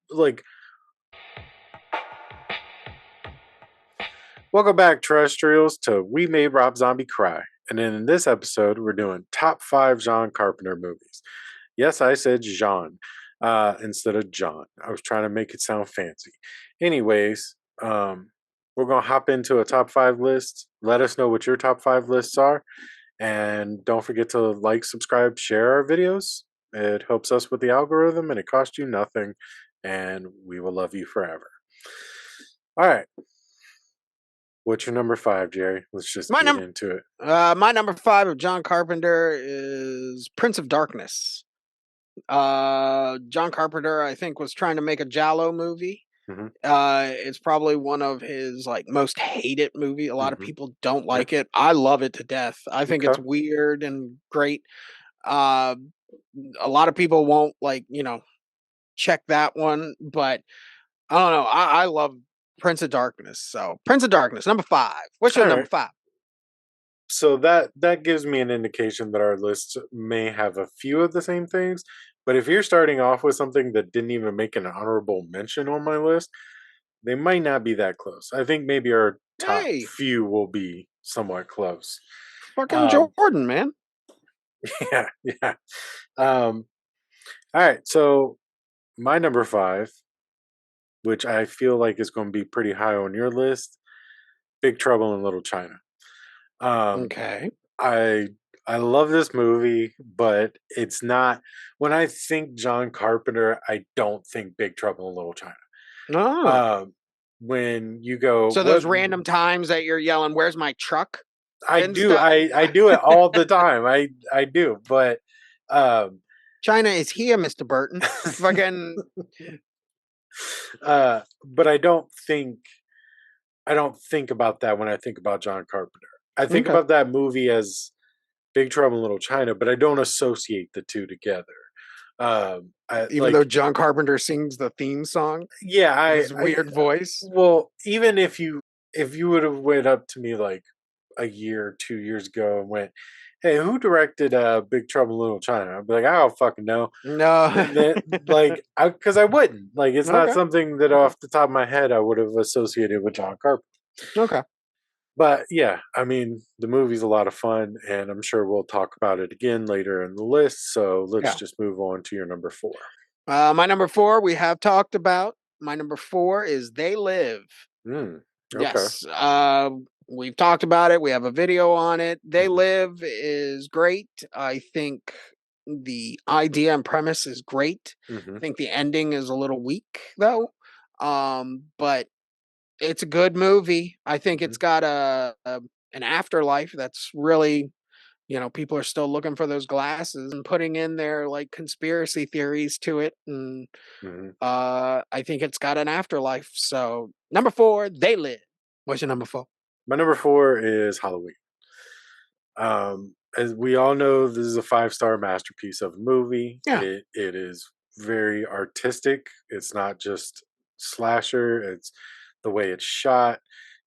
like, welcome back, terrestrials, to We Made Rob Zombie Cry. And in this episode, we're doing top five John Carpenter movies. Yes, I said Jean instead of John. I was trying to make it sound fancy. Anyways, we're going to hop into a top five list. Let us know what your top five lists are. And don't forget to like, subscribe, share our videos. It helps us with the algorithm and it costs you nothing. And we will love you forever. All right. What's your number five, Jerry? Let's just My get number, into it. my number five of John Carpenter is Prince of Darkness. John Carpenter, I think, was trying to make a Giallo movie. Mm-hmm. It's probably one of his most hated movie. A lot of Mm-hmm. people don't Yep. like it. I love it to death. I think Okay. it's weird and great. Uh, a lot of people won't check that one, but I don't know. I love Prince of Darkness. So Prince of Darkness, number five. What's your All number right. five? So that gives me an indication that our list may have a few of the same things. But if you're starting off with something that didn't even make an honorable mention on my list, they might not be that close. I think maybe our top Hey, few will be somewhat close. fucking Um, Jordan, man. yeah, yeah. All right. So my number five, which I feel like is going to be pretty high on your list, Big Trouble in Little China. Um, Okay. I I love this movie, but it's not. When I think John Carpenter, I don't think Big Trouble in Little China. Oh. Um, when you go, So what those random times that you're yelling, "Where's my truck?" I and do, stuff. I do it all the time. I do, but um, China is here, Mr. Burton. Fucking but I don't think about that when I think about John Carpenter. I think okay. about that movie as Big Trouble in Little China, but I don't associate the two together. I Even though like, John Carpenter sings the theme song yeah, with his weird voice. well, even if you would have went up to me like a year, 2 years ago and went, "Hey, who directed Big Trouble in Little China?" I'd be like, "I don't fucking know." No. And then, like, because I wouldn't, like, it's not Okay. something that off the top of my head I would have associated with John Carpenter. Okay. But yeah, I mean, the movie's a lot of fun, and I'm sure we'll talk about it again later in the list. So let's Yeah. just move on to your number four. My number four, we have talked about. My number four is They Live. Mm, okay. Yes. We've talked about it. We have a video on it. They Hmm. Live is great. I think the idea and premise is great. Hmm. I think the ending is a little weak though. But it's a good movie. I think Hmm. it's got a an afterlife that's really, people are still looking for those glasses and putting in their conspiracy theories to it. And Hmm. I think it's got an afterlife. So number four, They Live. What's your number four? My number four is Halloween. As we all know, this is a five-star masterpiece of a movie. Yeah. It is very artistic. It's not just slasher. It's the way it's shot.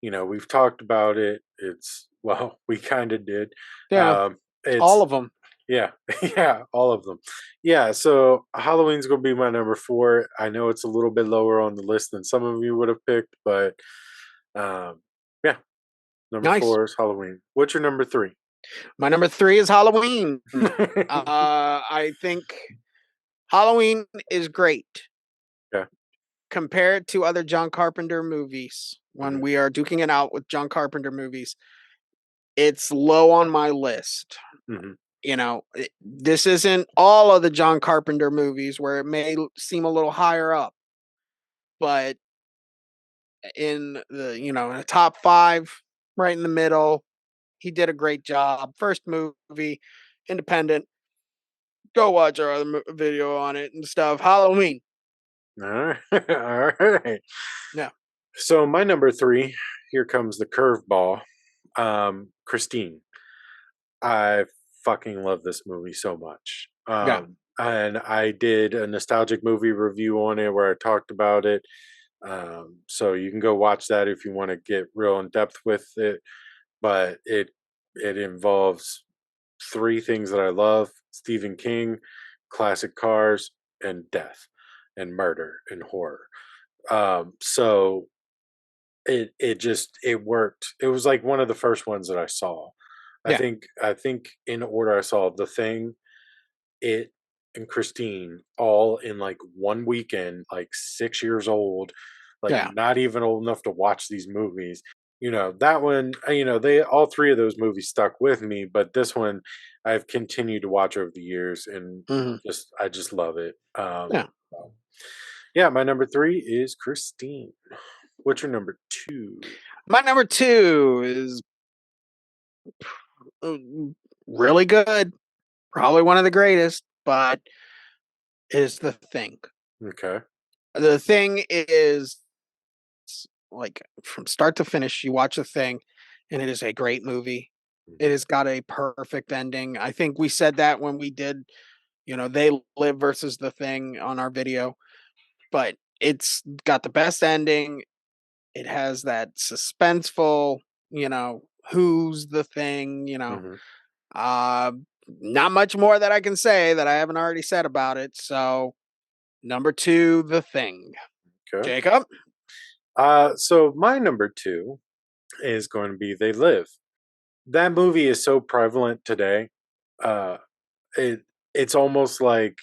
You know, we've talked about it. It's well, we kind of did. Yeah. Um, All it's of them. yeah, yeah, all of them. Yeah, so Halloween's gonna be my number four. I know it's a little bit lower on the list than some of you would have picked, but yeah, number Nice. four is Halloween. What's your number three? My number three is Halloween. I think Halloween is great Yeah. compared to other John Carpenter movies. When Mhm. we are duking it out with John Carpenter movies, it's low on my list. Mhm. This isn't all of the John Carpenter movies where it may seem a little higher up, but in the top five, right in the middle, he did a great job. First movie, independent. Go watch our other video on it and stuff. Halloween. All right. All right. Yeah. So my number three, here comes the curveball. Christine. I fucking love this movie so much. Yeah. And I did a nostalgic movie review on it where I talked about it. So you can go watch that if you want to get real in depth with it. But it involves three things that I love: Stephen King, classic cars, and death. and murder and horror. So it worked. It was like one of the first ones that I saw. Yeah. I think in order I saw The Thing, It, and Christine all in like one weekend, like 6 years old, like Yeah. not even old enough to watch these movies. That one, they all three of those movies stuck with me, but this one I've continued to watch over the years and Hmm. I just love it. Yeah. So, yeah, my number three is Christine. What's your number two? My number two is really good. Probably one of the greatest, but is The Thing. Okay. The Thing is like from start to finish, you watch The Thing, and it is a great movie. It Mhm. has got a perfect ending. I think we said that when we did, They Live versus The Thing on our video, but it's got the best ending. It has that suspenseful, who's the thing, Mhm. uh not much more that I can say that I haven't already said about it. So number two, The Thing. Okay. Jacob? So my number two is going to be They Live. That movie is so prevalent today. Uh, it it's almost like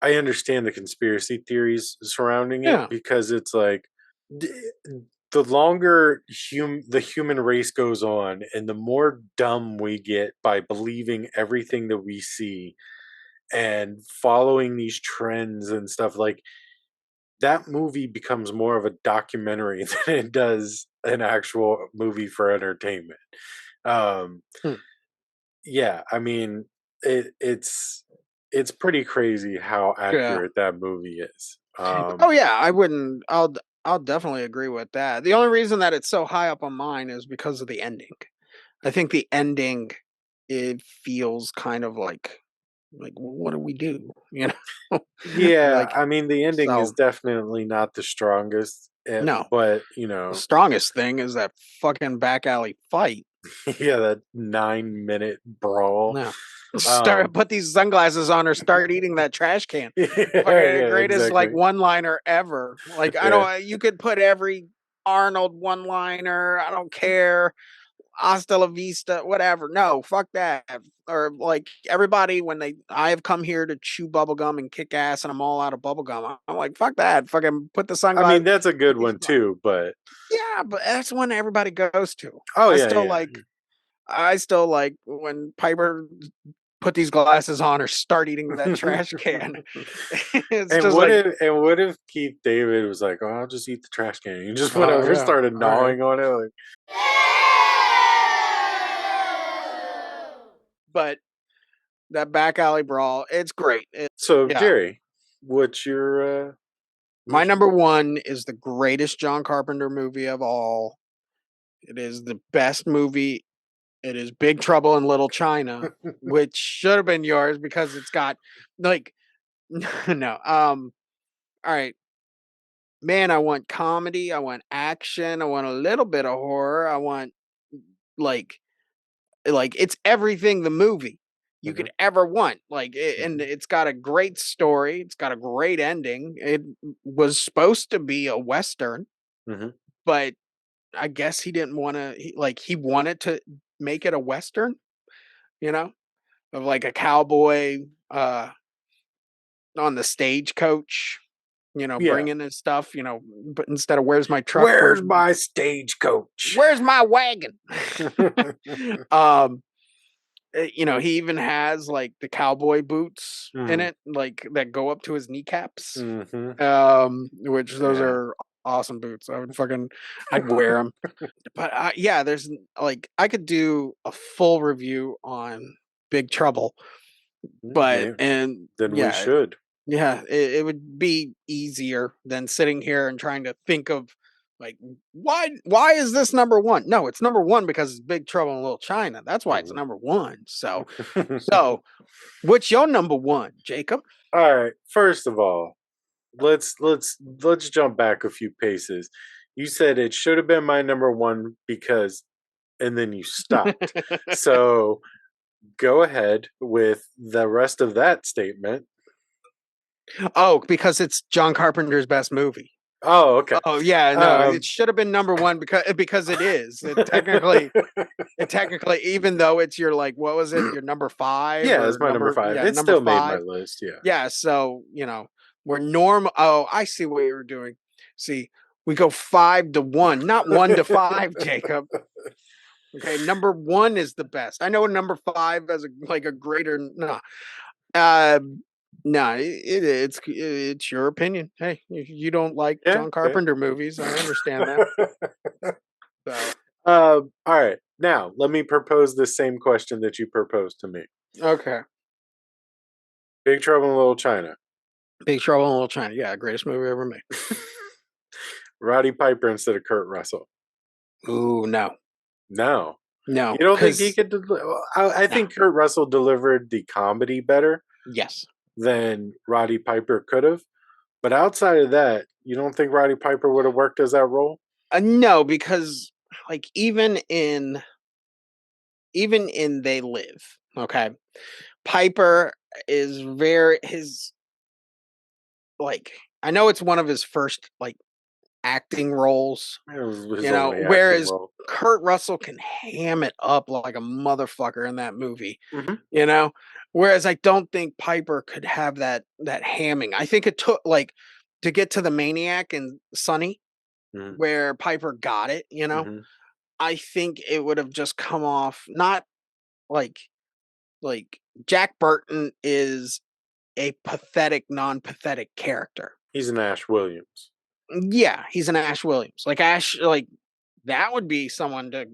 I understand the conspiracy theories surrounding it Yeah. because it's like d- the longer the human race goes on, and the more dumb we get by believing everything that we see and following these trends and stuff like that movie becomes more of a documentary than it does an actual movie for entertainment. Um, Hmm. yeah, I mean, it's pretty crazy how Yeah. accurate that movie is. Oh yeah, I wouldn't I'll definitely agree with that. The only reason that it's so high up on mine is because of the ending. I think the ending, it feels kind of like what do we do? Yeah, Like, I mean, the ending is so definitely not the strongest, no. but The strongest thing is that fucking back alley fight. yeah, that 9 minute brawl. No. Um, Put these sunglasses on or start eating that trash can. yeah, Fucking yeah, greatest like exactly. one liner ever. Like I Yeah. don't you could put every Arnold one liner, I don't care. Hasta la vista, whatever. No, fuck that. Or like everybody when I have come here to chew bubblegum and kick ass and I'm all out of bubblegum. I'm like, fuck that. Fucking put the I sunglasses, mean, that's a put good these one too, but yeah, but that's one everybody goes to. oh I yeah, still yeah. like I still like when Piper put these glasses on or start eating that trash can. It's And just like, what if Keith David was like, "Oh, I'll just eat the trash can." You just went oh over, yeah, started all right. gnawing on it, like, But that back alley brawl, it's great. so Yeah. Jerry, what's your My what's number one is the greatest John Carpenter movie of all. It is the best movie. It is Big Trouble in Little China, which should have been yours because it's got like no. All right. Man, I want comedy, I want action, I want a little bit of horror, I want like it's everything the movie you Mhm, could ever want. And mhm, it's got a great story, it's got a great ending. It was supposed to be a western, mhm. but I guess he didn't want to he wanted to make it a western, you know, of like a cowboy on the stagecoach, Yeah. bringing his stuff, but instead of where's my truck, Where's my stagecoach? where's my wagon? um, he even has like the cowboy boots in Mhm, it, like that go up to his kneecaps. mhm. Which those Yeah. are awesome boots. I'd wear them. But yeah, like I could do a full review on Big Trouble, but May and then we yeah, should. yeah, it would be easier than sitting here and trying to think of like why is this number one? No, it's number one because it's Big Trouble in Little China. That's why it's Mhm. number one. So what's your number one, Jacob? Alright, first of all, let's jump back a few paces. You said it should have been my number 1 because and then you stopped. So, go ahead with the rest of that statement. Oh, because it's John Carpenter's best movie. Oh, okay. Oh yeah, no, it Um, should have been number one because it is. It technically, even though it's your like, what was it? Your number five yeah, or it's my number number, five. yeah, It number still made my five. list. Yeah. Yeah, so we're normal. Oh, I see what you were doing. See, we go 5-1, not 1-5, Jacob. Okay, number one is the best. I know number five as a greater no. Uh, no, it's your opinion. Hey, you don't like Yeah. John Okay. Carpenter movies. I understand that. So All right. Now, let me propose the same question that you proposed to me. okay, Big Trouble in Little China. Big Trouble in Little China. Yeah, greatest movie ever made. Roddy Piper instead of Kurt Russell. Ooh, no, No. You no, don't think he because could? I no, think Kurt Russell delivered the comedy better yes, than Roddy Piper could have. But outside of that, you don't think Roddy Piper would have worked as that role? no, because like even in They Live, okay, Piper is very his like I know it's one of his first like acting roles, It was his only acting whereas role. Kurt Russell can ham it up like a motherfucker in that movie, Hmm. you know? Whereas I don't think Piper could have that hamming. I think it took like to get to the Maniac and Sonny Hmm. where Piper got it, Hmm. I think it would have just come off not like like Jack Burton is a pathetic, non-pathetic character. He's an Ash Williams. Yeah, he's an Ash Williams. Like Ash, like that would be someone to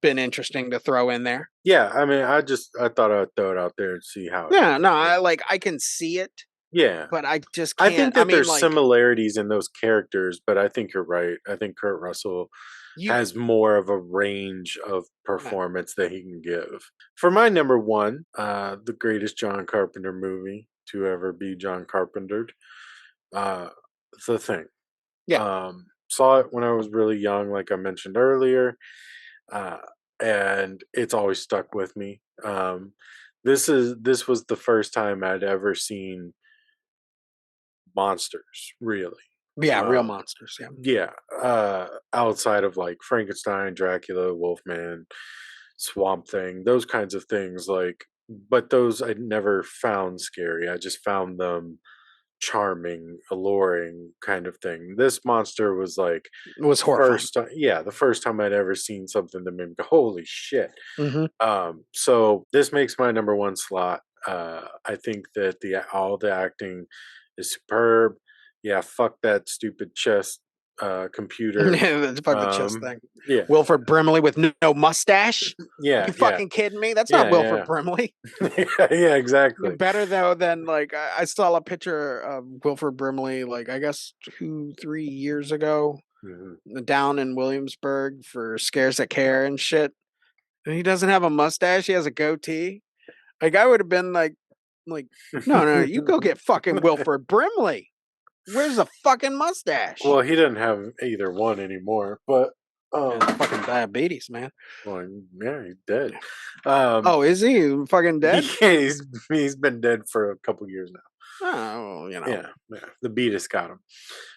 been interesting to throw in there. Yeah, I mean, I thought I'd throw it out there and see how it Yeah, no, goes. I can see it, Yeah, but I just I can't. think I that mean, there's like similarities in those characters, but I think you're right. I think Kurt Russell you, has more of a range of no, performance that he can give. For my number one, the greatest John Carpenter movie to ever be John Carpentered, uh, The Thing. yeah, Saw it when I was really young, like I mentioned earlier, uh, and it's always stuck with me. This was the first time I'd ever seen monsters, really. yeah, real Uh, monsters. Yeah, yeah, outside of like Frankenstein, Dracula, Wolfman, Swamp Thing, those kinds of things. Like, but those I never found scary. I just found them charming, alluring kind of thing. This monster was like it was horrifying. the first time I'd ever seen something that made me go, "Holy shit!" Hmm. So this makes my number one slot. I think that the all the acting is superb. Yeah, fuck that stupid chess computer. That's about the chest Um, thing. yeah, Wilford Brimley with no mustache. yeah, You yeah, fucking kidding me? That's not Wilford yeah, Brimley. yeah, yeah, exactly. Better though than like I saw a picture of Wilford Brimley like I guess 2-3 years ago Mhm. down in Williamsburg for Scares That Care and shit. And he doesn't have a mustache. He has a goatee. Like I would have been like, no, no, you go get fucking Wilford Brimley. Where's the fucking mustache? Well, he didn't have either one anymore, but Yeah, fucking diabetes, man. well, yeah, he's dead. Um, Oh, is he fucking dead? yeah, he's been dead for a couple years now. Oh, Yeah, yeah, the beatus got him.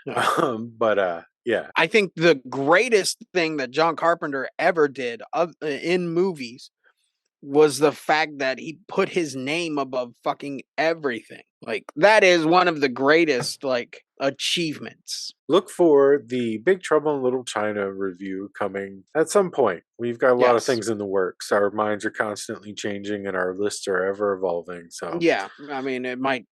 yeah. But yeah, I think the greatest thing that John Carpenter ever did in movies was the fact that he put his name above fucking everything. Like that is one of the greatest like achievements. look for the Big Trouble in Little China review coming at some point. We've got a lot of Yes. things in the works. Our minds are constantly changing, and our lists are ever evolving. So Yeah, I mean it might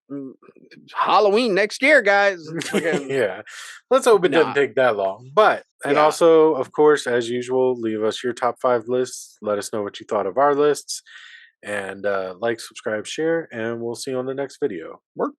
Halloween next year, guys. Fucking yeah, let's hope it doesn't nah. take that long. But and Yeah. also, of course, as usual, leave us your top five lists. Let us know what you thought of our lists, and like, subscribe, share, and we'll see you on the next video. We're